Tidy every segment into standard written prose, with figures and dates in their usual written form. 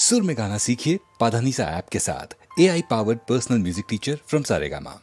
सुर में गाना सीखिए पाधानीसा ऐप के साथ। AI powered personal music teacher from Saregama.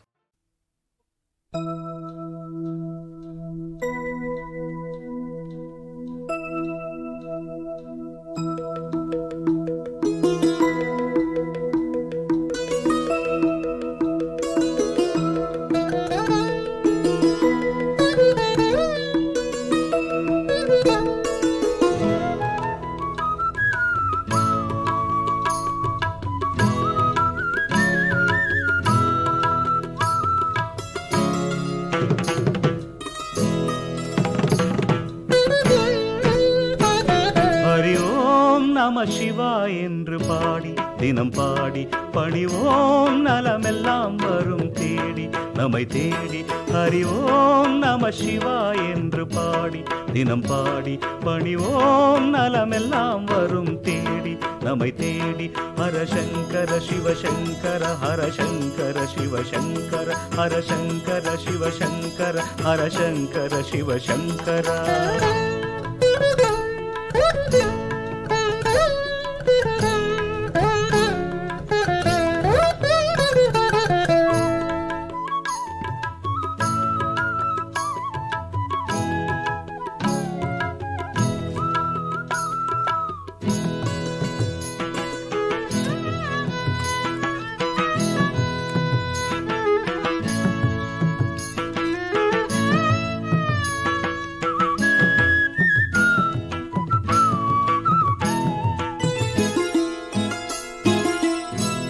சிவாய் என்று பாடி தினம் பாடி பணிவோம் நலமெல்லாம் வரும் தேடி நம்மை தேடி. ஹரிவோம் நம சிவாய் என்று பாடி தினம் பாடி பணிவோம் நலமெல்லாம் வரும் தேடி நம்மை தேடி. ஹரசங்கர சிவசங்கர ஹரசங்கர சிவசங்கர ஹரசங்கர சிவசங்கர ஹரசங்கர சிவசங்கர.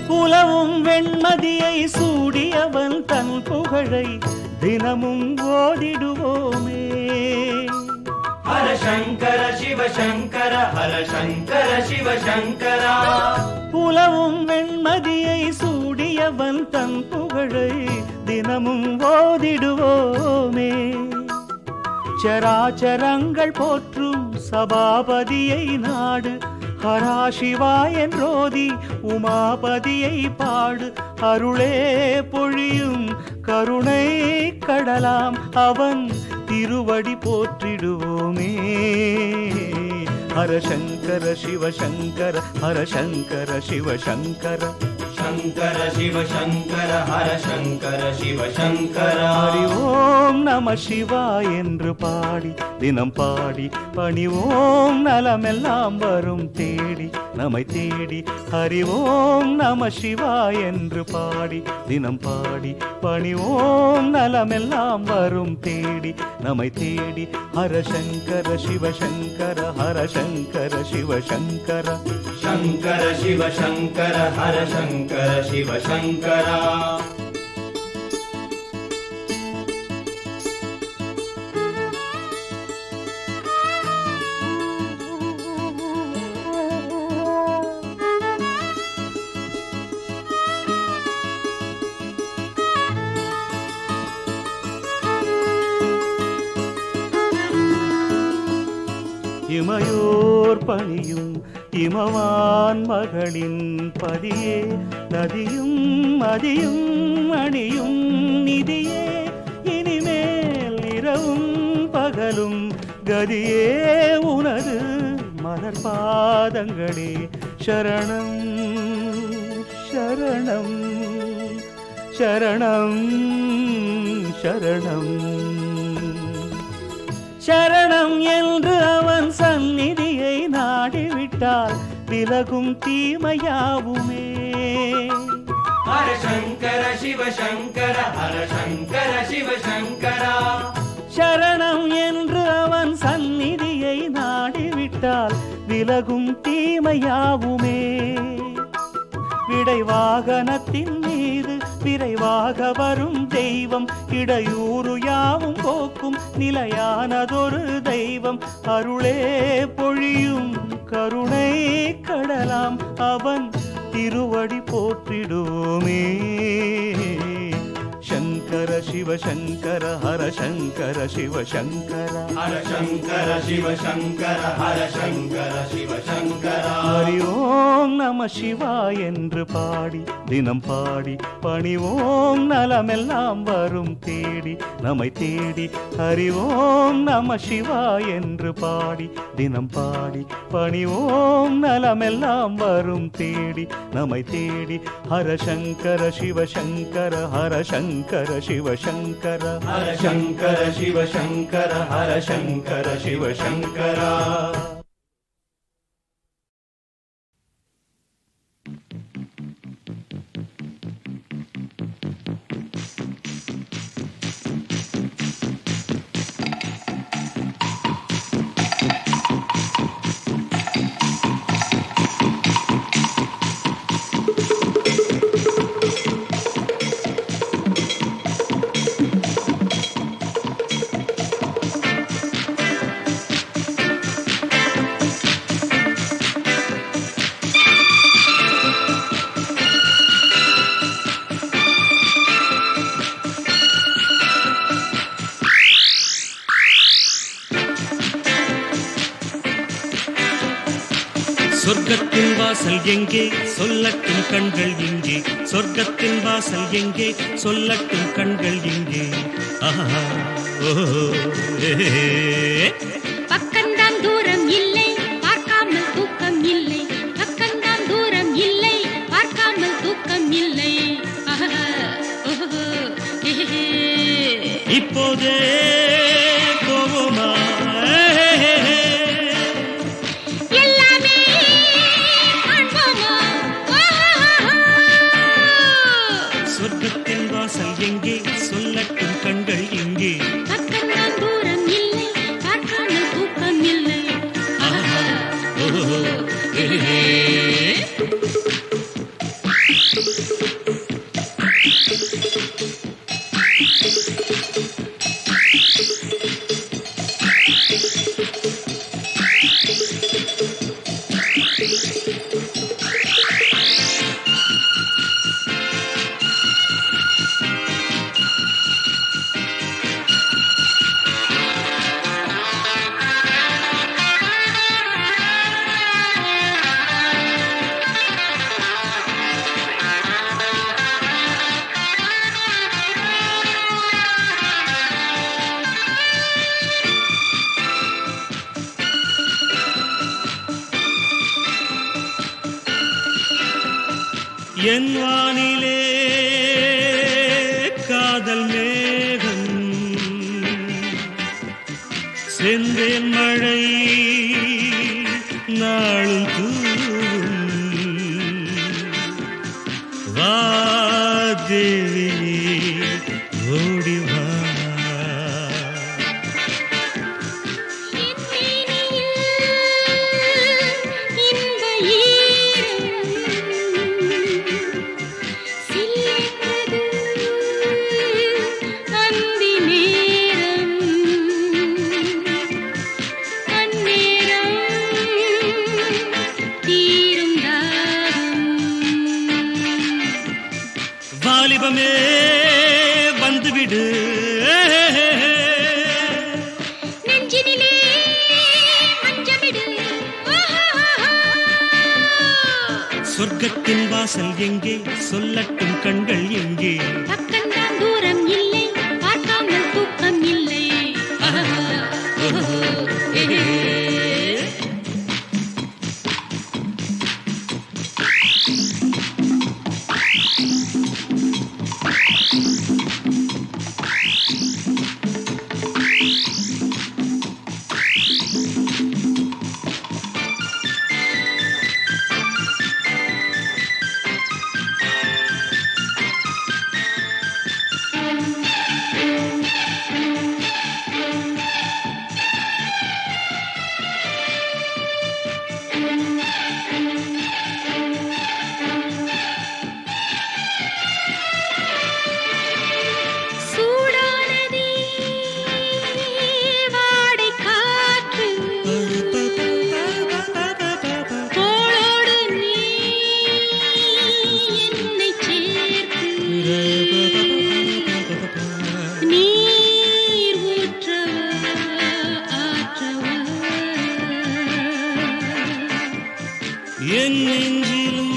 புலவும் வெண்மதியை சூடியவன் தன் புகழை தினமும் ஓதிடுவோமே. ஹரசங்கர சிவசங்கர ஹரசங்கர சிவசங்கரா. புலவும் வெண்மதியை சூடியவன் தன் புகழை தினமும் ஓதிடுவோமே. சராச்சரங்கள் போற்றும் சபாபதியை நாடு ஹரா சிவா என்றோதி உமாபதியை பாடு. அருளே பொழியும் கருணை கடலாம் அவன் திருவடி போற்றிடுவோமே. ஹரசங்கர சிவசங்கர ஹரசங்கர சிவசங்கர சங்கர சிவசங்கர ஹரசங்கர சிவசங்கர. ஹரி ஓம் நம சிவாய் என்று பாடி தினம் பாடி பணிவோம் நலமெல்லாம் வரும் தேடி நம்மை தேடி. ஹரி ஓம் நம சிவாய் என்று பாடி தினம் பாடி பணிவோம் நலமெல்லாம் வரும் தேடி நம்மை தேடி. ஹரசங்கர சிவசங்கர ஹரசங்கர சிவசங்கர சங்கர சிவசங்கர ஹரசங்கர சிவசங்கரா. இமையோர் பணியும் இமவான் மகளின் பதியே நதியும் மதியும் அணியும் நிதியே. இனிமேல் இரவும் பகலும் கதியே உனது மலர் பாதங்களே. சரணம் சரணம் சரணம் சரணம் சரணம் என்று அவன் சந்நிதியை நாடிவிட்டால் விலகும் தீமையாவுமே. ஹரசங்கர சிவசங்கர ஹரசங்கர சிவசங்கரா. சரணம் என்று அவன் சந்நிதியை நாடிவிட்டால் விலகும் தீமையாவுமே. விடை வாகனத்தின் மீது விரைவாக வரும் தெய்வம் இடையூறு யாவும் போக்கும் நிலையானதொரு தெய்வம். அருளே பொழியும் கருணை கடலாம் அவன் திருவடி போற்றிடுவோமே. சங்கர சிவசங்கர ஹரசங்கர சிவசங்கர ஹரசங்கர சிவசங்கர ஹரசங்கர சிவசங்கரா. ஹரி ஓம் ஓம் நம சிவாய என்று பாடி தினம் பாடி பணிவோம் நலமெல்லாம் வரும் தேடி நம்மை தேடி. ஹரி ஓம் நம சிவாய என்று பாடி தினம் பாடி பணிவோம் நலமெல்லாம் வரும் தேடி நம்மை தேடி. ஹர சங்கர சிவ சங்கர ஹர சங்கர சிவ சங்கர ஹர சங்கர சிவ சங்கர ஹர சங்கர சிவ சங்கரா. சொர்க்கத்தின் வாசல் எங்கே சொல்லட்டும் கண்கள் எங்கே, சொர்க்கத்தின் வாசல் எங்கே சொல்லட்டும் கண்கள் எங்கே. பக்கம்தான் தூரம் இல்லை பார்க்காமல் தூக்கம் இல்லை, பக்கம்தான் தூரம் இல்லை பார்க்காமல் தூக்கம் இல்லை. இப்போதே போவோமா சொர்க்கத்தின் வாசல் எங்கே சொல்லட்டும் கண்கள் எங்கே. பக்கம்தான் தூரம் இல்லை பார்க்காமல் தூக்கம் இல்லை. என் வானிலே காதல் மேகம் செந்தேன் மழை நாளும் தூவும். வா தேவியே ஓடி வா. வாலிபமே வந்துவிடு நெஞ்சினிலே மஞ்சமிடு. சொர்க்கத்தின் வாசல் எங்கே சொல்லட்டும் கண்கள் எங்கே. பக்கம்தான் தூரம் இல்லை பார்க்காமல் தூக்கம் இல்லை. நெஞ்சிலும்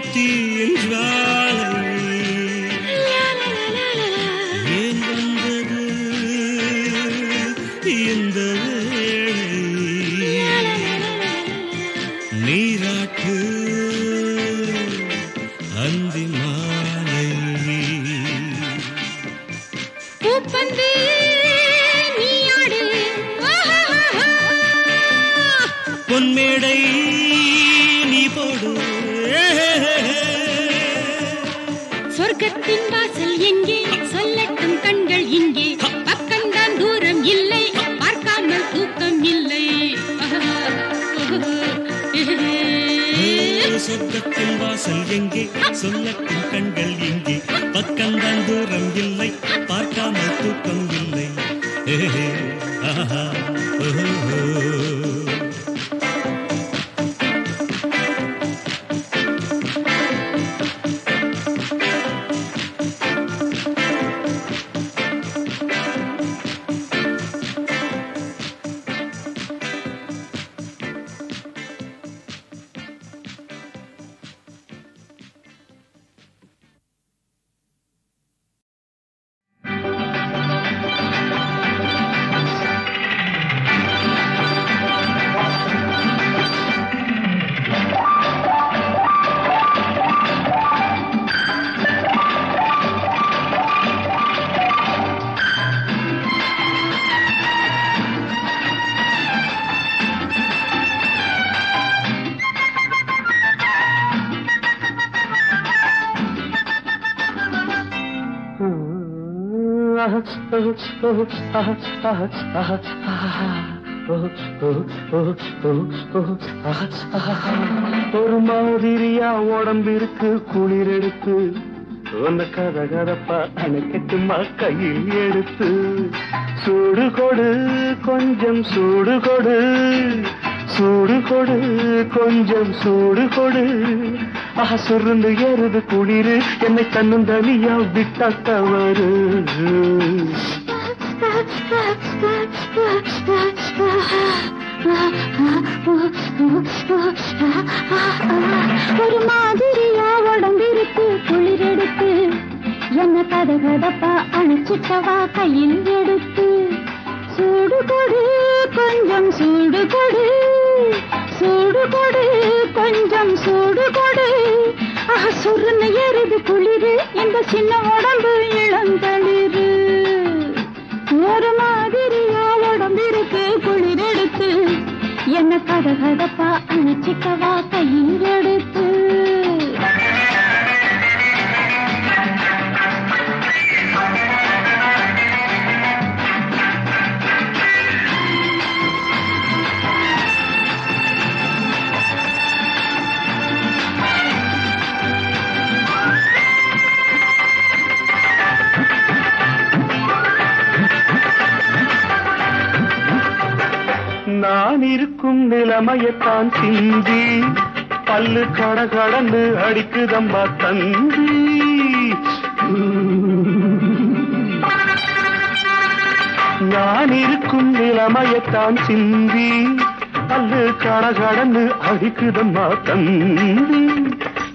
தீயின் ஜுவாலை ஏன் வந்தது இந்த வேளை நீராட்டு அந்தி மாலை பூப்பந்து நீயாடு பொன்மேடை நீ போடு சொர்க்கத்தின் வாசல் எங்கே சொல்லட்டும் கண்கள் இங்கே பக்கம்தான் தூரம் இல்லை பார்க்காமல் தூக்கம் இல்லை சொர்க்கத்தின் வாசல் எங்கே சொல்லட்டும் கண்கள் இங்கே பக்கம்தான் தூரம் இல்லை பார்க்காமல் தூக்கம் இல்லை ஆஹா ஒரு மாதிரியா உடம்பிருக்கு குளிர் எடுத்து அந்த கதகதப்பா அணைக்கட்டுமா கையில் எடுத்து சூடு கொடு கொஞ்சம் சூடு கொடு சூடு கொடு கொஞ்சம் சூடு கொடு சுருந்து ஏறுது குளிரு என்னை தன்னும் தனியா விட்டா தவறு ஒரு மாதிரியா உடம்பிருக்கு குளிர் எடுத்து என்ன கதகதப்பா அணைச்சிட்டவா கையில் எடுத்து சூடு கொடு கொஞ்சம் சூடு கொடு சூடு கொடு கொஞ்சம் சூடு கொடு சுருன்னு ஏறுது குளிரு இந்த சின்ன உடம்பு இளந்தளிரு ஒரு மாதிரியா உடம்பிருக்கு குளிர் எடுத்து என்ன கதகதப்பா அணைச்சிக்கவா கையில் எடுத்து நான் இருக்கும் நிலைமையத்தான் சிந்தி பல்லு கடகடன்னு அடிக்குதம்மா தந்தி நான் இருக்கும் நிலைமையத்தான் சிந்தி பல்லு கடகடன்னு அடிக்குதம்மா தந்தி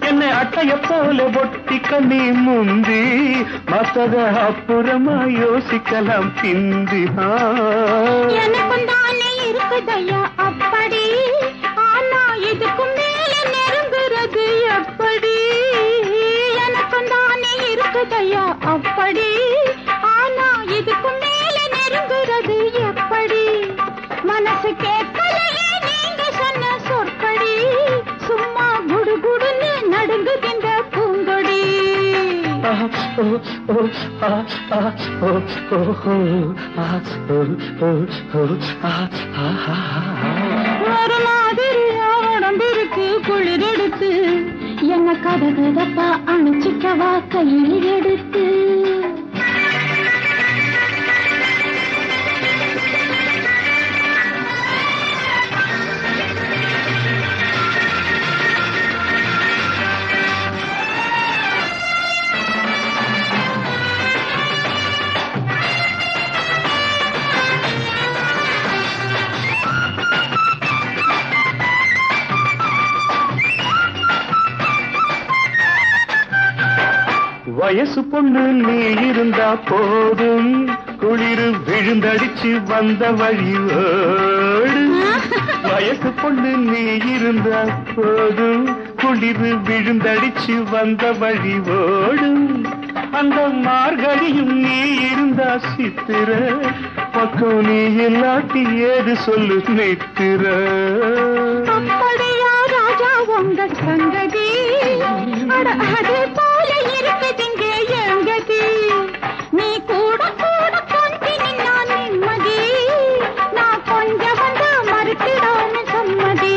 என்னை அட்டைய போல ஒட்டிக்க நீ முந்தி மத்தத அப்புறமா யோசிக்கலாம் பிந்தி இருக்குதையா அப்படி ஆனா இதுக்கு மேல நெருங்குறது எப்படி எனக்கும் தானே இருக்குதையா அப்படி ஆனா இதுக்கு மேல நெருங்குறது எப்படி மனசு கேட்கலையே நீங்க சொன்ன சொற்படி சும்மா குடுகுடுன்னு நடுங்குகின்ற பூங்கொடி ஒரு மாதிரியா உடம்பிருக்கு குளிர் எடுத்து என்ன கதகதப்பா அணைச்சிக்கவா கையில் எடுத்து வயசு பொண்ணு நீ இருந்தா போதும், குளிர் விழுந்தடிச்சு வந்த வழியோடு. வயசு பொண்ணு நீ இருந்தா போதும், குளிர் விழுந்தடிச்சு வந்த வழியோடும். அந்த மார்கழியும் நீ இருந்தா சித்திர, பக்கம் நீ இல்லாட்டி ஏது சொல்லு நித்திர. அப்படியா ராஜா உங்க சங்கதி, அது போல இருக்குதுங்க எங்கதி. நீ கூட கூட கொஞ்சி நான் நிம்மதி, நான் கொஞ்சம் வந்து மறுக்கிறான்னு சம்மதி.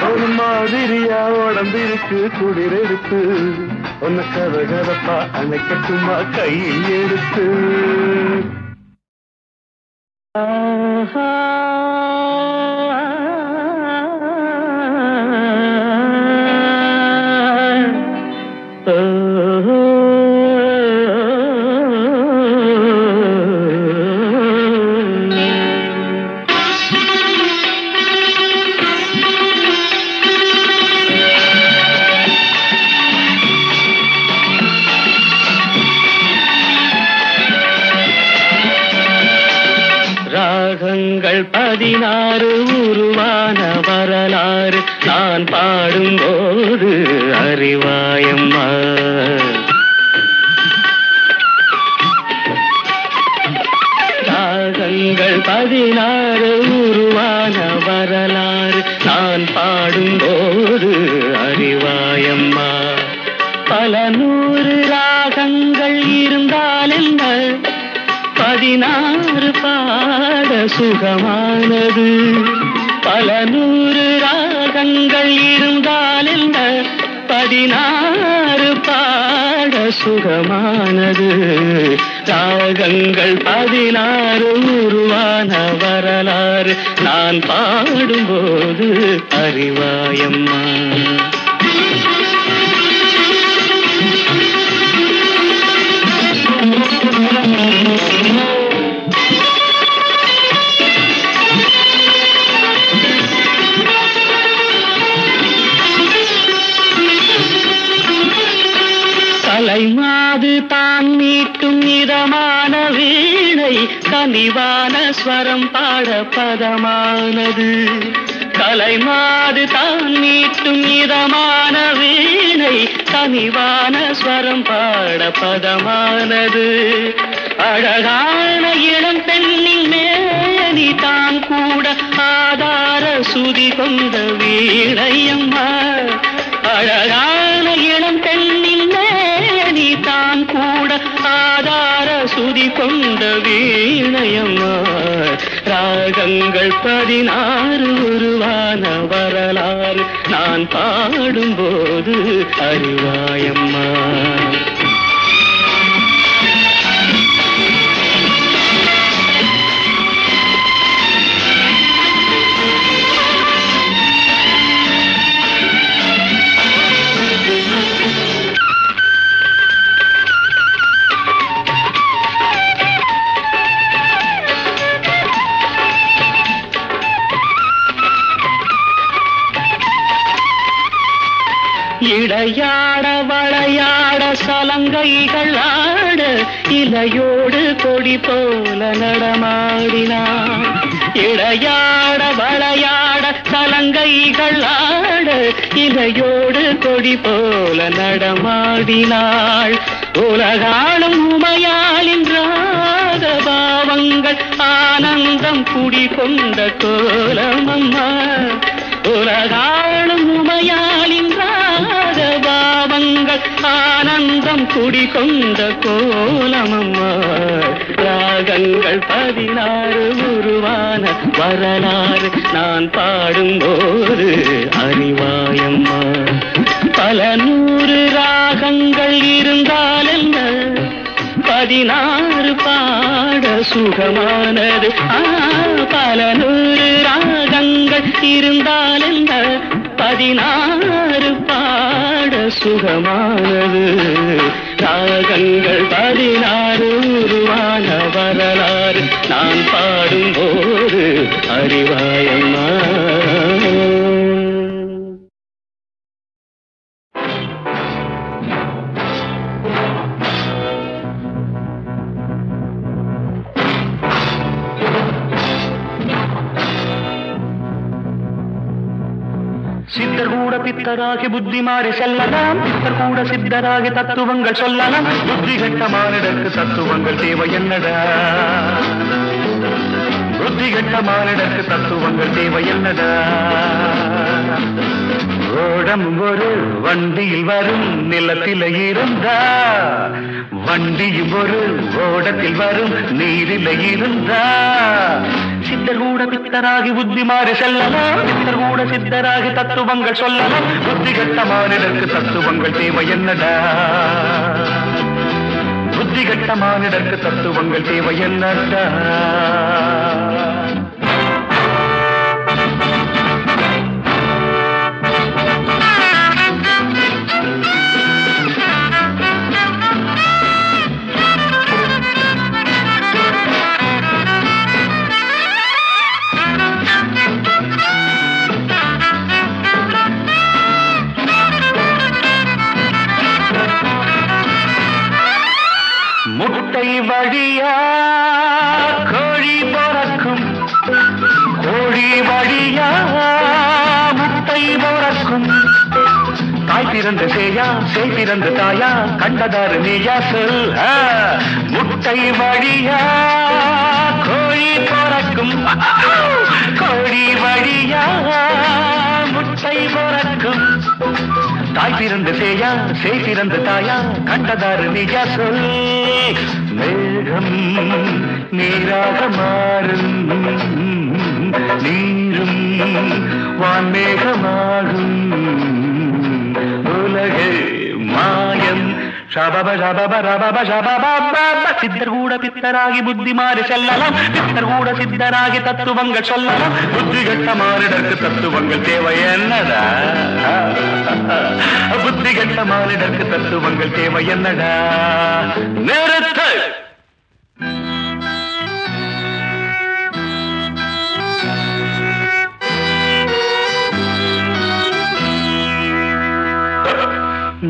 ஒரு மாதிரியா உடம்பிருக்கு குளிர் எடுத்து, உன்னை கதை கதப்பா அணைக்கட்டுமா கையில் எடுத்து. ராகங்கள் 16 உருவான வரலாறு நான் பாடும்போது அறிவாயம்மா. ராகங்கள் 16 உருவான வரலாறு நான் பாடும்போது அறிவாயம்மா. பல 100 ராகங்கள் இருந்தால் என்ன, 16 பாட சுகமானது. பல 100 ராகங்கள் இருந்தால் என்ன, 16 பாட சுகமானது. ராகங்கள் 16 உருவான வரலாறு நான் பாடும்போது அறிவாயம்மா. கலைமாது தான் மீட்டும் இதமான வீணை, கனிவான ஸ்வரம் பாட பதமானது. கலைமாது தான் மீட்டும் இதமான வீணை, கனிவான ஸ்வரம் பாட பதமானது. அழகான இளம் பெண்ணின் மேனி தான் கூட ஆதார சுதி கொண்ட வீணையம்மா. அழகான இளம் பெண்ணின் மேனி தான் கூட ஆதார சுதி கொண்ட வீணையம்மா. ராகங்கள் 16 உருவான வரலாறு நான் பாடும்போது அறிவாயம்மா. இடையாட வளையாட சலங்கைகள் ஆட, இலையோடு கொடி போல நடமாடினான். இடையாட வளையாட சலங்கைகள் ஆட, இலையோடு கொடி போல நடமாடினாள். உலகாளும் உமையாளின் ராக பாவங்கள் ஆனந்தம் குடிகொண்ட கோலமம்மா. உலகாளும் உமையாளின் ராக பாவங்கள் ஆனந்தம் குடிகொண்ட கோலமம்மா. ராகங்கள் 16 உருவான வரலாறு நான் பாடும்போது அறிவாயம்மா. பல 100 ராகங்கள் இருந்தால் என்ன, 16 பாட சுகமானது. பல 100 ராகங்கள் இருந்தால் என்ன, 16 பாட சுகமானது. ராகங்கள் 16 உருவான வரலாறு நான் பாடும்போது அறிவாயம்மா. சித்தர் கூட பித்தராகி புத்தி மாறி செல்லலாம், பித்தர் கூட சித்தராகி தத்துவங்கள் சொல்லலாம். புத்தி கெட்ட மானிடருக்கு தத்துவங்கள் தேவை என்னடா, புத்தி கெட்ட மானிடருக்கு தத்துவங்கள் தேவை என்னடா. ஓடம் ஒரு வண்டியில் வரும் நிலத்தில இருந்தா, வண்டியும் ஒரு ஓடத்தில் வரும் நீரில இருந்தா. சித்தர் கூட பித்தராகி புத்தி மாறி செல்லலாம், பித்தர் கூட சித்தராகி தத்துவங்கள் சொல்லலாம். புத்தி கெட்ட மானிடருக்கு தத்துவங்கள் தேவை என்னடா, புத்தி கெட்ட மானிடருக்கு தத்துவங்கள் தேவை என்னடா. முட்டை வழியா கோழி பிறக்கும், கோழி வழியா முட்டை பிறக்கும். தாய் பிறந்த சேயா, சேய் பிறந்த தாயா, கண்டதாரு நீயா சொல். முட்டை வழியா கோழி பிறக்கும், கோழி வழியா முட்டை பிறக்கும். தாய் பிறந்த சேயா, சேய் பிறந்த தாயா, கண்டதாரு நீயா சொல். மேகம் நீராக மாறும், நீரும் வான்மேகமாகும். உலகு மாயம் ஷபப ஷபப ரபப ஷபப. சித்தர் கூட பித்தராகி புத்தி மாறி செல்லலாம், பித்தர் கூட சித்தராகி தத்துவங்கள் சொல்லலாம். புத்தி கெட்ட மானிடருக்கு தத்துவங்கள் தேவை என்னடா, புத்தி கெட்ட மானிடருக்கு தத்துவங்கள் தேவை என்னடா. நிறுத்து.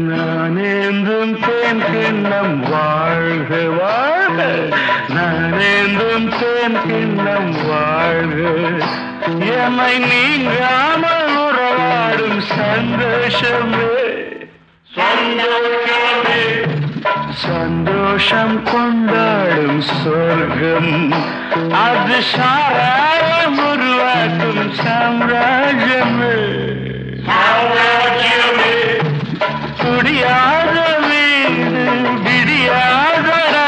நானேந்தும் தேன் கிண்ணம் வாழ்க வாழ்க, நானேந்தும் தேன் கிண்ணம் வாழ்க. என்னை நீங்காமல் உறவாடும் சந்தோஷமே, சந்தோஷமே, சந்தோஷம் கொண்டாடும் சொர்க்கம். அது சாராயம் உருவாக்கும் சாம்ராஜ்யமே, சாம்ராஜ்யமே. குடியாத வீடு விடியாதடா,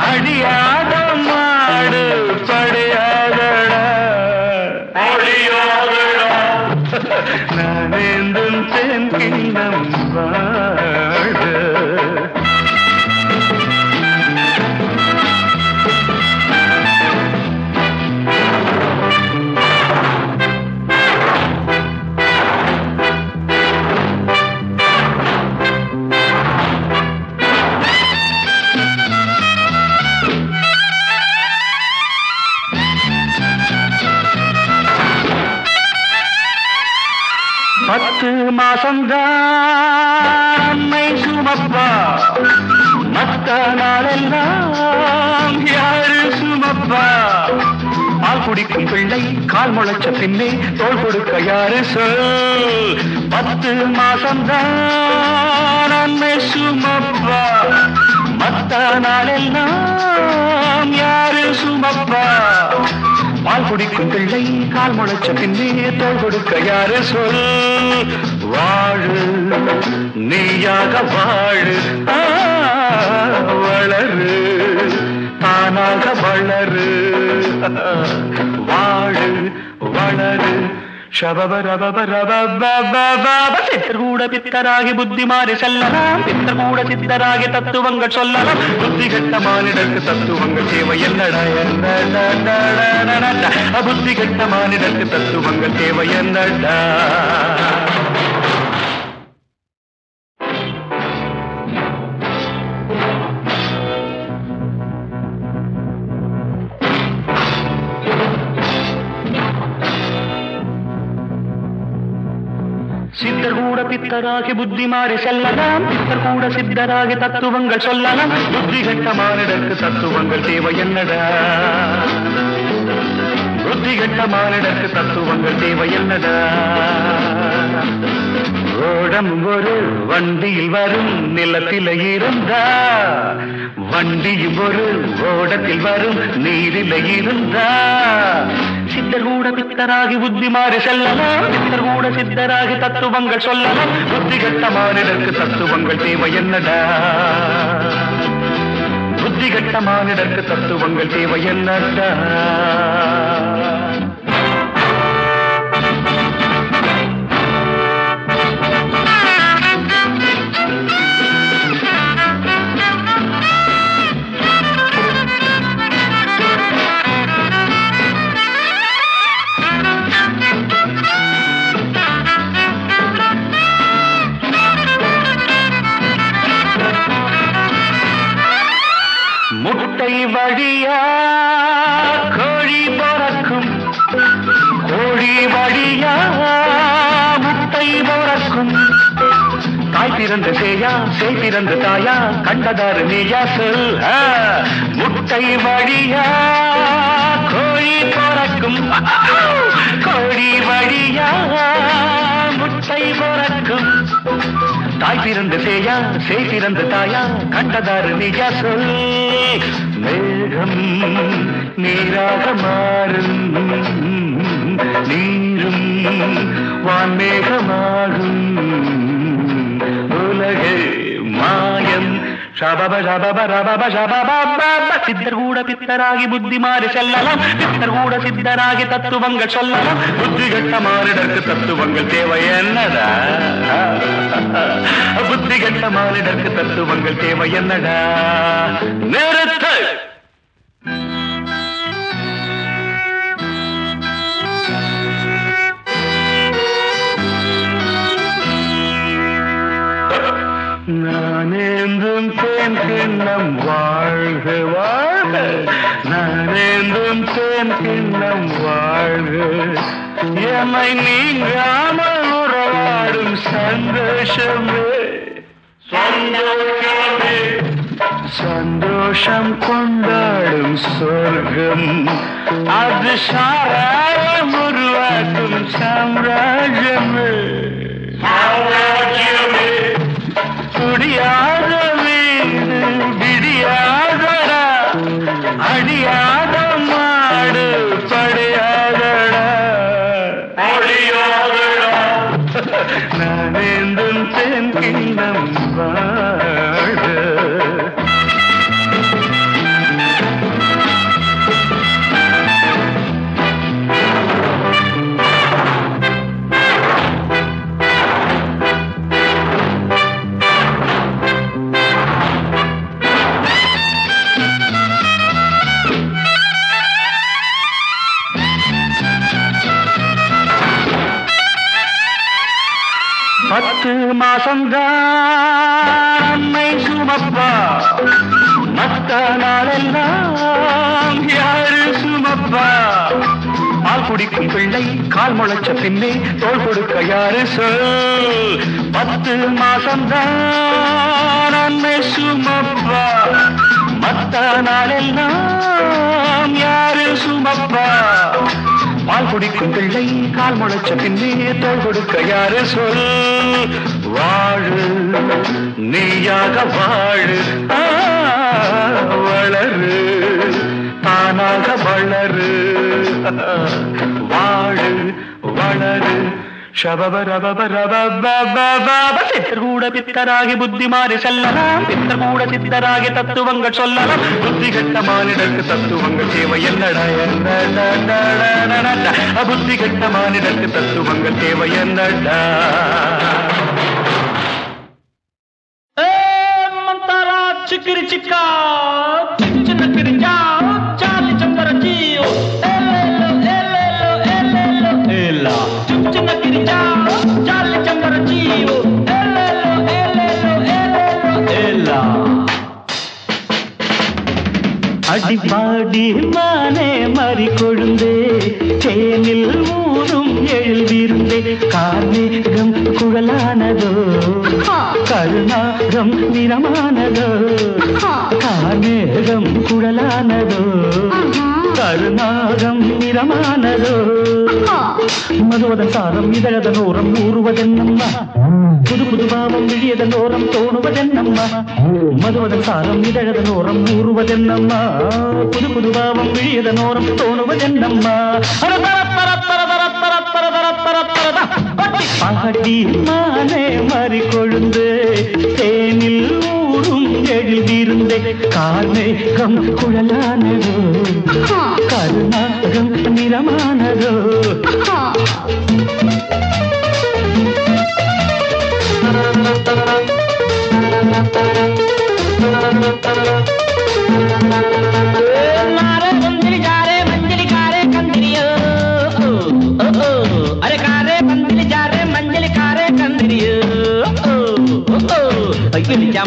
அடியாத மாடு படியாதடா, படியாதடா. நானேந்தும் தேன் கிண்ணம் வாழ. பத்து மாசம்தான் அன்னை சுமப்பா, மத்த நாளெல்லாம் யாரு சுமப்பா. பால் குடிக்கும் பிள்ளை கால் முளைச்ச பின்னே தோள் கொடுக்க யாரு சொல். 10 மாசம்தான் அன்னை சுமப்பா, மத்த நாளெல்லாம் யாரு சுமப்பா. பால் குடிக்கும் பிள்ளை கால் முளைச்ச பின்னே தோள் கொடுக்க யாரு சொல். வாழு நீயாக வாழு, வளரு தானாக வளரு. வாழு வளரு ஷபப ரபப ரபப. சித்தர் கூட பித்தராகி புத்தி மாறி செல்லலாம், பித்தர் கூட சித்தராகி தத்துவங்கள் சொல்லலாம். புத்தி கெட்ட மானிடருக்கு தத்துவங்கள் தேவை என்னடா, புத்தி கெட்ட மானிடருக்கு தத்துவங்கள் தேவை என்னடா. பித்தராகி புத்தி மாறி செல்லலாம். பித்தர் கூட சித்தராகி தத்துவங்கள் சொல்லலாம். புத்தி கெட்ட மானிடருக்கு தத்துவங்கள் தேவை என்னடா? புத்தி கெட்ட மானிடருக்கு தத்துவங்கள் தேவை என்னடா? ஓடம் ஒரு வண்டியில் வரும் நிலத்தில இருந்தா, வண்டியும் ஒரு ஓடத்தில் வரும் நீரில இருந்தா, சித்தர் கூட பித்தராகி புத்தி மாறி செல்லலாம். பித்தர் கூட சித்தராகி தத்துவங்கள் சொல்லலாம். புத்தி கெட்ட மானிடருக்கு தத்துவங்கள் தேவை என்னடா? புத்தி கெட்ட மானிடருக்கு தத்துவங்கள் தேவை என்னடா? முட்டை வழியா கோழி பிறக்கும், கோழி வழியா முட்டை பிறக்கும். தாய் பிறந்த சேயா, சேய் பிறந்த தாயா, கண்டதாரு நீயா சொல். முட்டை வழியா கோழி பிறக்கும், கோழி வழியா முட்டை பிறக்கும். தாய் பிறந்த சேயா, சேய் பிறந்த தாயா, கண்டதாரு நீயா சொல். மேகம் நீராக மாறும், நீரும் வான்மேகமாகும். உலகு மாயம் ஷபப ஷபப ரபப ஷபப. சித்தர் கூட பித்தராகி புத்தி மாறி செல்லலாம். பித்தர் கூட சித்தராகி தத்துவங்கள் சொல்லலாம். புத்தி கெட்ட மானிடருக்கு தத்துவங்கள் தேவை என்னடா? புத்தி கெட்ட மானிடருக்கு தத்துவங்கள் தேவை என்னடா? நிறுத்து. நானேந்தும் தேன் கிண்ணம் வாழ்க வாழ்க, நானேந்தும் தேன் கிண்ணம் வாழ்க. என்னை நீங்காமல் உறவாடும் சந்தோஷமே, சந்தோஷமே, சந்தோஷம் கொண்டாடும் சொர்க்கம். அது சாராயம் உருவாக்கும் சாம்ராஜ்யமே, சாம்ராஜ்யமே. குடியாத வீடு விடியாதடா, அடியாத மாடு படையாதடா, அடியாதடா. நான் எந்தும் தேன் கிண்ணம் வாழ. பத்து மாசம்தான் அன்னை சுமப்பா, மத்த நாளெல்லாம் யாரு சுமப்பா? பால் குடிக்கும் பிள்ளை கால் முளைச்ச பின்னே தோள் கொடுக்க யாரு சொல்? 10 மாசம்தான் அன்னை சுமப்பா, மத்த நாளெல்லாம் யாரு சுமப்பா? பால் குடிக்கும் பிள்ளை கால் முளைச்ச பின்னே தோள் கொடுக்க யாரு சொல்? வாழு நீயாக வாழு, வளரு தானாக வளரு, வாழு வளரு ஷபப ரபப ரபப. சித்தர் கூட பித்தராகி புத்தி மாறி செல்லலாம். பித்தர் கூட சித்தராகி தத்துவங்கள் சொல்லலாம். புத்தி கெட்ட மானிடருக்கு தத்துவங்கள் தேவை என்னடா? புத்தி கெட்ட மானிடருக்கு தத்துவங்கள் தேவை என்னடா? மந்தாரா சிக்கிரி சிக்கா சின்ன கிரிஞ்சா சார்லி சம்பர ஜியோ Charlie Chambaraccio, elelo. அடிப்பாடி மானே மறி கொழுந்தே தேனில் ஊரும் எழுதிருந்தே கார்மேகம் குழலானதோ கருணாகம் நிறமானதோ கார்மேகம் குழலானதோ கருணாகம் நிறமானதோ மதுவதன் சாரம் இதழதன் ஓரம் ஊறுவதென்னம்மா புது புது பாவம் விழியதன் ஓரம் தோணுவதென்னம்மா மதுவதன் சாரம் இதழதன் ஓரம் ஊறுவதென்னம்மா புது புது பாவம் விழியதன் ஓரம் தோணுவதென்னம்மா பாடி மானே மறி கொழுந்து தேனில் ஊரும் எழுதிருந்தே கார்மேகம் குழலானதோ கருணாகம் நிறமானதோ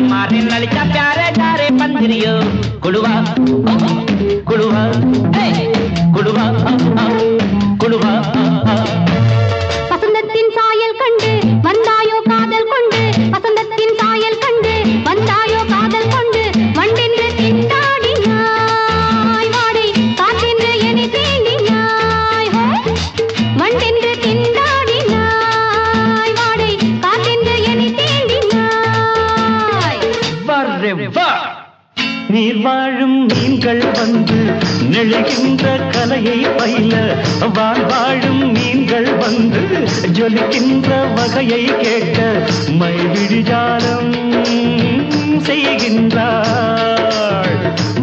मारे ललिता प्यारे जारे पंजरियो कुड़वा कुड़वा कुड़वा कुड़वा வசந்தத்தின் சாயல் கண்டு வந்தாயோ காதல் கொண்டு வசந்தத்தின் சாயல் கண்டு வந்தாயோ காதல் கொண்டு வண்டென்று திண்டாடினாய் வாடை காற்றென்று என்னை தீண்டினாய் வண்டென்று திண்டாடினாய் வாடை காற்றென்று என்னை தீண்டினாய் நீர் வாழும் மீன்கள் வந்து நெழுகின்ற கலையை பயில வாழும் மீன்கள் வந்து ஜொலிக்கின்ற வகையை கேட்க மைவிழிஜாலம் செய்கின்றாள்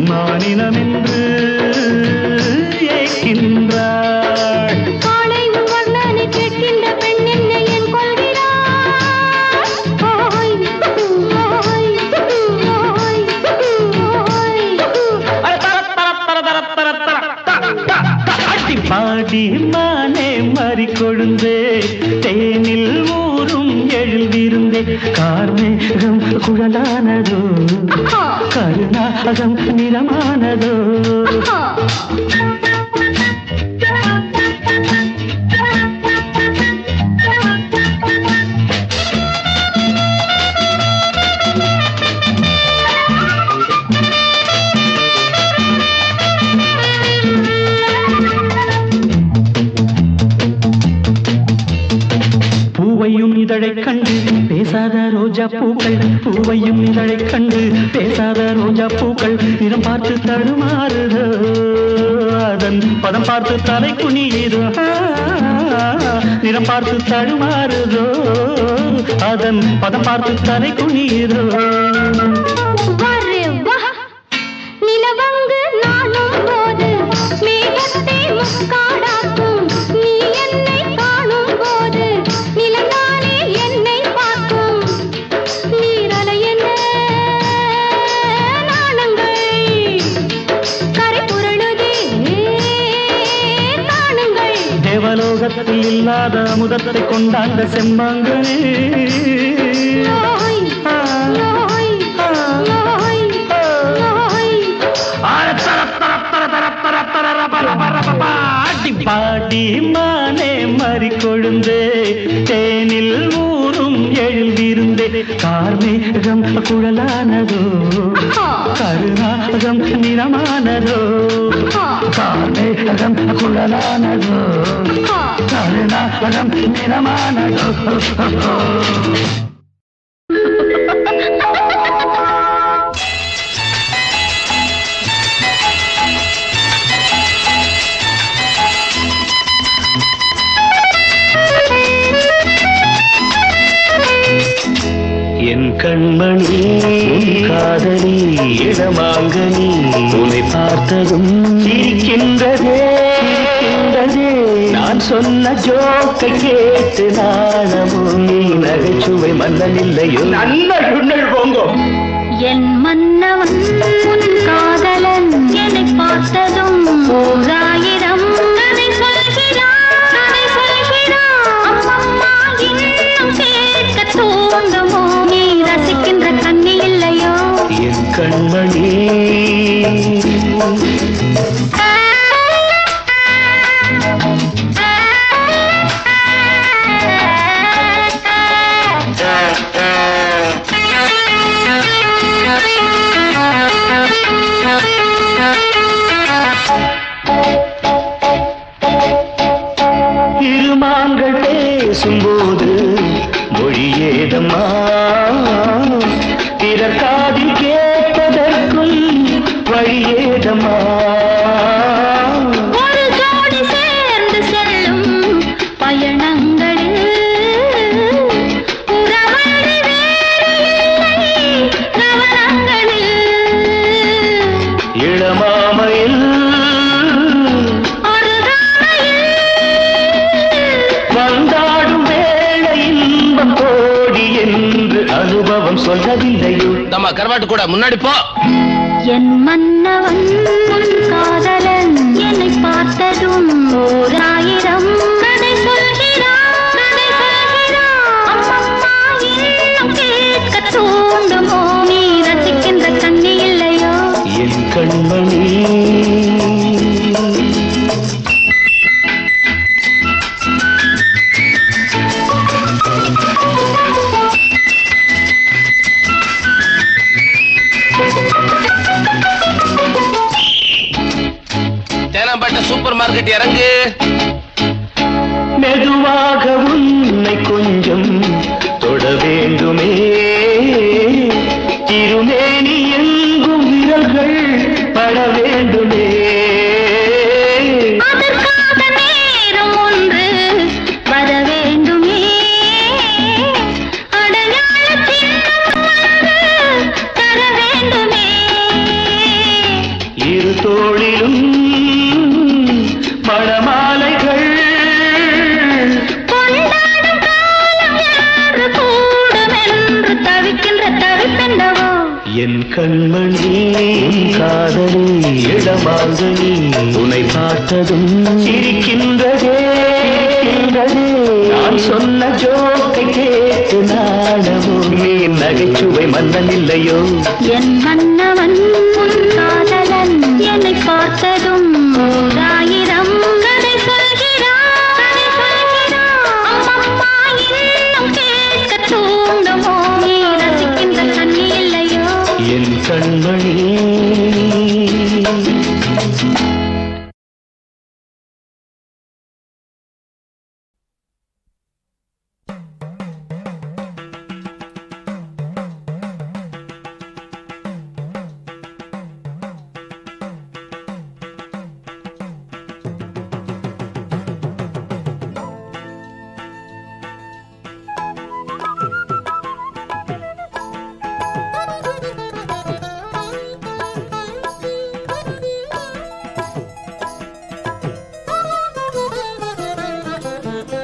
மானினம் என்று ஏற்கின்றாள் காலை உன் வர்ணனை கேட்கின்ற பெண் என்னை என் கொள்கிறாள் பாடி மானே மறி கொழுந்தே தேனில் ஊரும் எழுதிருந்தே கார்மேகம் குழலானதோ கருணாகம் நிறமானதோ பூவையும் இதழை கண்டு பேசாத ரோஜா பூக்கள் பூவையும் இதழை கண்டு பேசாத ரோஜா பூக்கள் நிறம் பார்த்து தடுமாறுதோ அதன் பதம் பார்த்து தலை குனியுதோ நிறம் பார்த்து தடுமாறுதோ அதன் பதம் பார்த்து தலை குனியுதோ நிலவங்கு நானும் போது மேகத்தை முக்காடாக்கும் நீ என்னை காணும் போது நிலங்கானே என்னை பார்க்கும் நீரலை என்ன நாணங்கள் கரை புரளுதே நாணங்கள் தேவலோகத்தில் இல்லாத அமுதத்தை கொண்டாந்த செம்மாங்கனே பாடி மானே மறி கொழுந்தே தேனில் ஊரும் எழுதிருந்தே கார்மேகம் குழலானதோ கருணாகம் நிறமானதோ கார்மேகம் குழலானதோ கருணாகம் நிறமானதோ என் கண்மணி காதலி இடமாங்கனி உன்னை பார்த்ததும் சிரிக்கின்றதே நான் சொன்ன ஜோக்கை கேட்டு நாணமும் நீ நகைச்சுவை மன்னன் இல்லையோ நன்னல் போங்கோ என் மன்னவன் உன் காதலன் என்னை பார்த்ததும் ஓராயிரம் கதை சொல்கிறான் அம்மம்மா இன்னும் கேட்க தூங்கமோ நீ ரசிக்கின்ற கண்ணி இல்லையோ என் கண்மணி இருமாங்கள் பேசும்போது மொழியேதம்மா பிறர் காதில் கேட்பதற்கும் வழியேதம்மா ஒரு ஜோடி சேர்ந்து செல்லும் பயணங்களில் உறவழி வேறு இல்லை கவனங்களில் இளமாமையில் வந்தாடும் வேளை இன்பம் கோடி என்று அனுபவம் சொல்லவில்லையோ தம்மா கருவாட்டு கூட முன்னாடி போ. என் மன்னவன் காதலன் என்னை பார்த்ததும் ஓராயிரம் கதை சொல்கிறான் அம்மம்மா இன்னும் கேட்க தூண்டுமோ நீ ரசிக்கின்ற கண்ணி இல்லையோ என் கண்மணி தேனாம்பேட்டை சூப்பர் மார்க்கெட் இறங்கு. மெதுவாக உன்னை கொஞ்சம் தொட வேண்டுமே திருமேனி எங்கும் விரல்கள் பட வேண்டுமே அதற்காக நேரம் ஒன்று வர வேண்டுமே அடையாள சின்னம் ஒன்று தர வேண்டுமே இரு தோளிலும் மணமாலைகள் கொண்டாடும் காலம் என்று கூடுமென்று தவிக்கின்ற தவிப்பென்னவோ என் கண்மணி காதலி இடமாங்கனி உன்னை பார்த்ததும் சிரிக்கின்றதே நான் சொன்ன ஜோக்கை கேட்டு நாடமோ நீ நகைச்சுவை மன்னன் இல்லையோ என் மன்னவன் உன் காதலன் என்னை பார்த்ததும் ஓராயிரம் கதை சொல்கிறான் அம்மம்மா இன்னும் கேட்க தூண்டுமோ நீ ரசிக்கின்ற கண்ணி இல்லையோ என் கண்மணி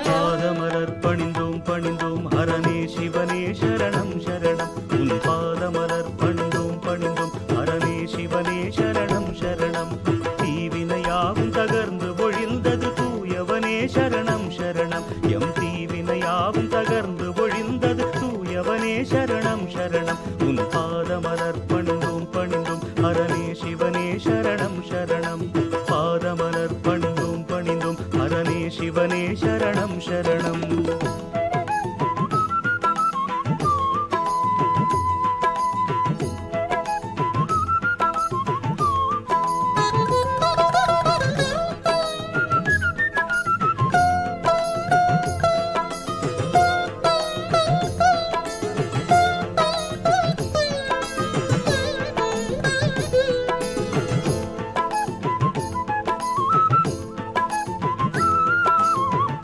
பாதமலர் பணிந்தோம் பணிந்தோம் ஹரனே சிவனே சரணம் சரணம் உன் பாதமலர் பணிந்தோம் பணிந்தோம் ஹரனே சிவனே சரணம் சரணம் தீவினையாவும் தகர்ந்து ஒழிந்தது தூயவனே சரணம் சரணம் எம் தீவினையாவும் தகர்ந்து ஒழிந்தது தூயவனே சரணம் சரணம் உன் பாதமலர் பணிந்தோம் பணிந்தோம் ஹரனே சிவனே சரணம் சரணம் பாதமலர் பணிந்தோம் பணிந்தோம் ஹரனே சிவனே சரணம் சரணம்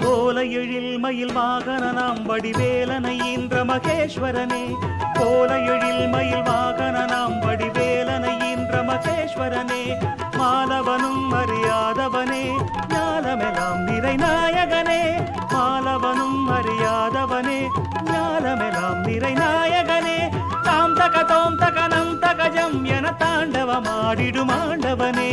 கோலையெழில் மயில் வாகனனாம் வடிவேலனை ஈன்ற மகேஸ்வரனே கோலையெழில் மயில் வாகனனாம் வடிவேலனை ஈன்ற மகேஸ்வரனே மாலவனும் அறியாதவனே ஞானமெல்லாம் நிறை நாயகனே மாலவனும் அறியாதவனே ஞானமெல்லாம் நிறை நாயகனே தாம் தக தோம் தகனம் தகஜம் என தாண்டவமாடிடும் ஆண்டவனே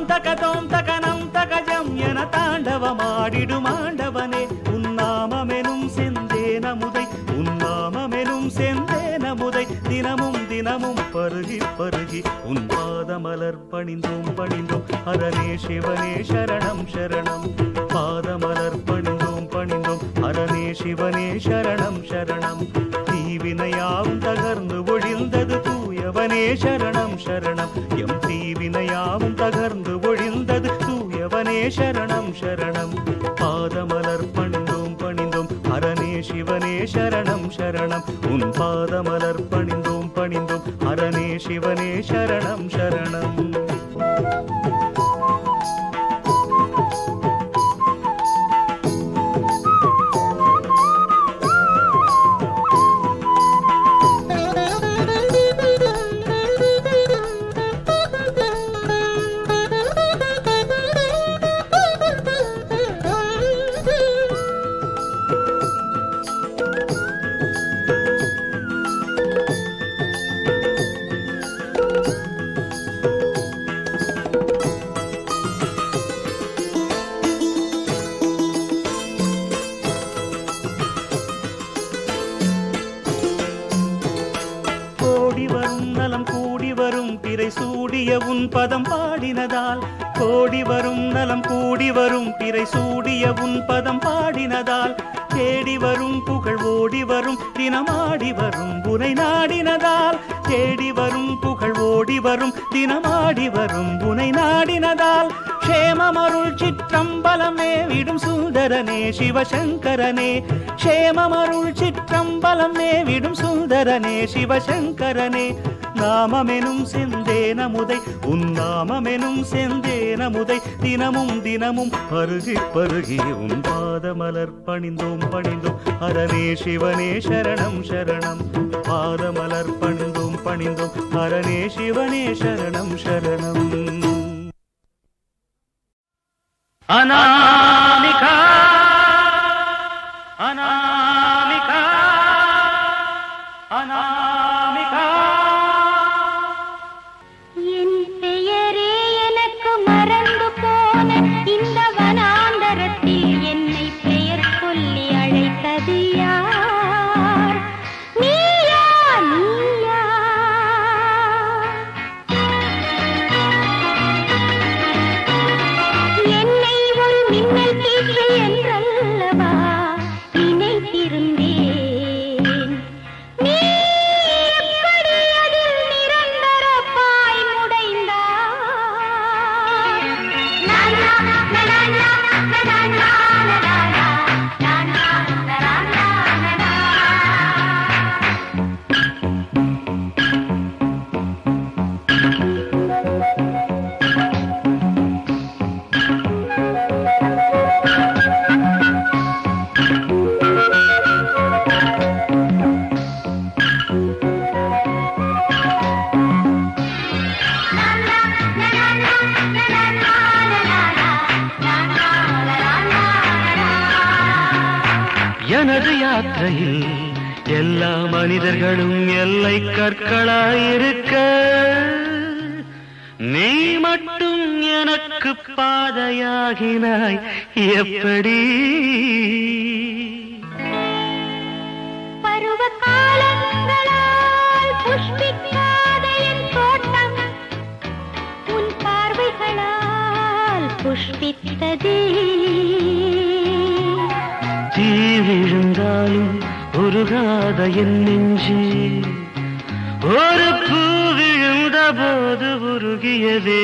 தகதோம் தகனம் தகஜம் என தாண்டவமாடிடும் ஆண்டவனே உன்னாமமெனும் செந்தேனமுதை உன்னாமமெனும் செந்தே செந்தேனமுதை தினமும் தினமும் பருகி பருகி உன் பாதமலர் பணிந்தோம் பணிந்தோம் ஹரனே சிவனே சரணம் சரணம். பாதமலர் பணிந்தோம் பணிந்தோம் ஹரனே சிவனே சரணம் சரணம். தீவினையாவும் தகர்ந்து ஒழிந்தது தூயவனே சரணம் சரணம். எம் தீவினையாவும் தகர்ந்து ஒழிந்தது தூயவனே சரணம் சரணம். பாதமலர் பணிந்தோம் பணிந்தோம் ஹரனே சிவனே சரணம் சரணம். உன் பாதமலர் பணிந்தோம் பணிந்தோம் ஹரனே சிவனே சரணம் சரணம். உன் பதம் பாடினதால் கோடி வரும் நலம் கூடி வரும் பிறை சூடிய உன் பதம் பாடினதால் தேடி வரும் புகழ் ஓடி வரும் தினமாடி வரும் உனை நாடினதால் தேடி வரும் புகழ் ஓடி வரும் தினமாடி வரும் உனை நாடினதால் க்ஷேமமருள் சிற்றம்பலமே விடும் சுந்தரனே சிவசங்கரனே. க்ஷேமமருள் சிற்றம்பலமே விடும் சுந்தரனே சிவசங்கரனே. நாமமெனும் செந்தேனமுதை உன் நாமமெனும் செந்தேனமுதை தினமும் தினமும் பருகி பருகி உன் பாதமலர் பணிந்தோம் பணிந்தோம் ஹரனே சிவனே சரணம் சரணம். பாதமலர் பணிந்தோம் பணிந்தோம் ஹரனே சிவனே சரணம் சரணம். அநாமிகா அநாமிகா அநாமிகா. என் பெயரே எனக்கு மறந்து போன இந்த வனாந்தரத்தில் என்னை பெயர் சொல்லி அழைத்தது யார்? நீயா நீயா? என்னை ஒரு மின்னல் கீற்று என்றல்லவா நினைத்திருந்தேன். நீ எப்படி அதில் நிரந்தர பாய் முடைந்தாய்? நானா நானா நானா நானா நானா நானா நானா. எனது யாத்திரையில் எல்லா மனிதர்களும் எல்லை கற்களாயிருக்க நீ மட்டும் எனக்கு பாதையாகினாய் எப்படி? பருவ காலங்களால் புஷ்பிக்காத என் தோட்டம் உன் பார்வைகளால் புஷ்பித்ததே. தீ விழுந்தாலும் உருகாத என் நெஞ்சு ஒரு பூ விழுந்த போது உருகியதே.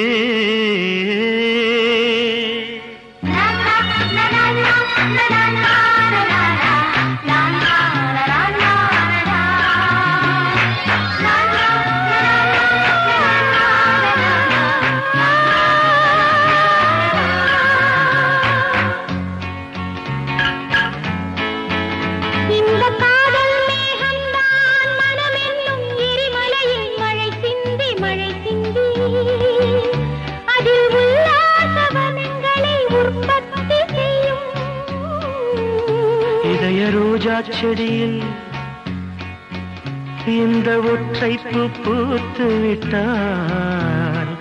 இந்த காதல் மேகம்தான் மனமென்னும் எரிமலையில் மழை சிந்தி அதில் உல்லாச வனங்களை உற்பத்தி செய்யும். இதய ரோஜா செடியில் இந்த ஒற்றை பூ பூத்து விட்டால்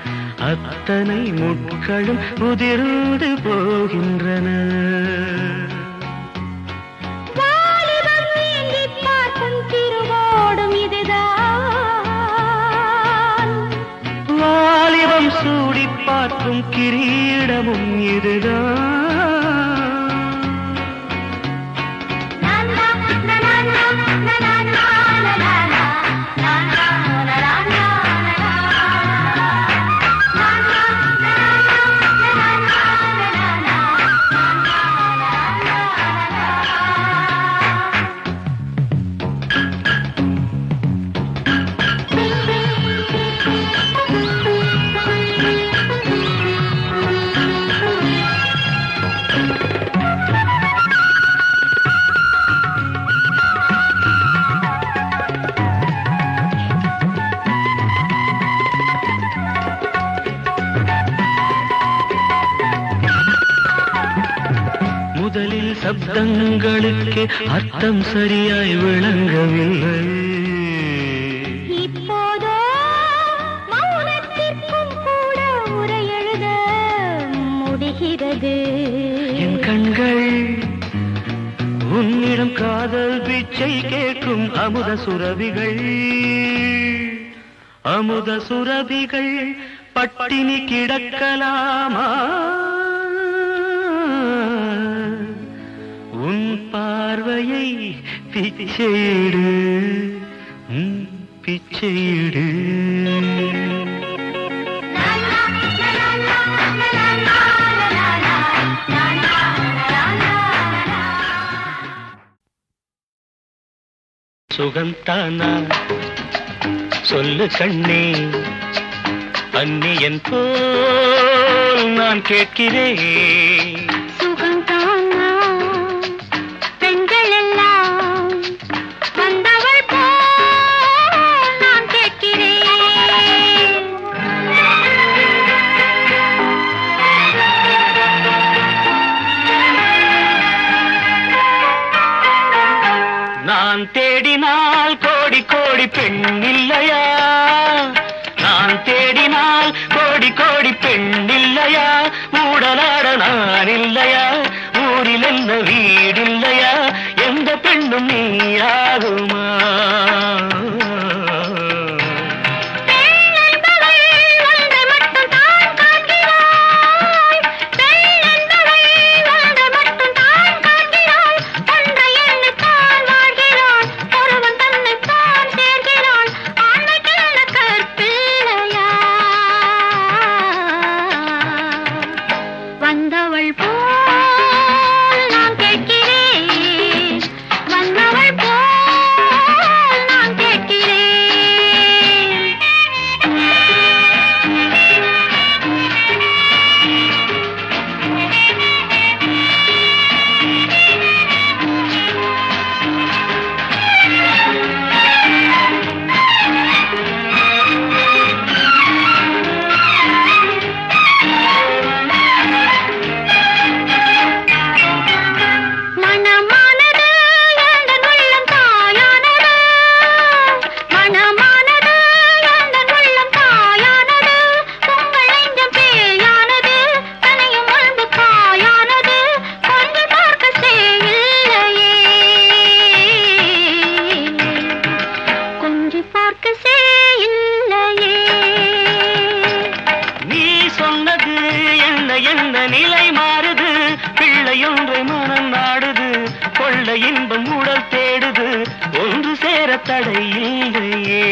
அத்தனை முட்களும் உதிர்ந்து போகின்றன. வாலிபம் நீங்கி பார்க்கும் திருவோடும் இது பார்க்கும் கிரீடமும் இதுதான். முதலில் சப்தங்களுக்கு அர்த்தம் சரியாய் விளங்கவில்லை. இப்போதோ மௌனத்திற்கும் கூட உரை எழுத முடிகிறது. என் கண்கள் உன்னிடம் காதல் பிச்சை கேட்கும் அமுத சுரபிகள். அமுத சுரபிகள் பட்டினி கிடக்கலாமா? உன் பார்வையை பிச்சையிடு, பிச்சையிடு. சுகந்தானா சொல்லு கண்ணே, அந்நியன் போல் நான் கேட்கிறேன். சுகந்தானா பெண்கள் எல்லாம் வந்தவள் போல் நான் கேட்கிறேன். நான் தேடினால் கோடி கோடி பெண் இல்லையா? நான் தேடினால் கோடி கோடி பெண் இல்லையா? மூடலாட நான் இல்லையா? ஊரில் என்ன வீடில்லையா? எந்த பெண்ணும் நீயாகுமா? வந்தவள் போல் நான் கேட்கிறேன். வந்தவள் போல் நான் கேட்கிறேன். நிலை மாறுது, பிள்ளையொன்றை மனம் நாடுது, கொள்ள இன்பம் உடல் தேடுது, ஒன்று சேர தடை இல்லையே.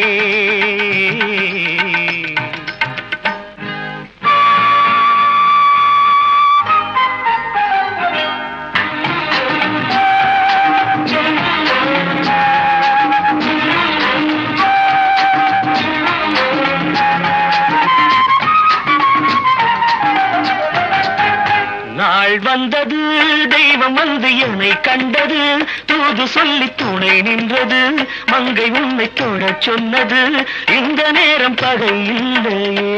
நாள் வந்தது, தெய்வம் வந்து என்னை கண்டது, தூது சொல்லி துணை நின்றது, மங்கை உன்னை தொட சொன்னது, இந்த நேரம் பகை இல்லையே.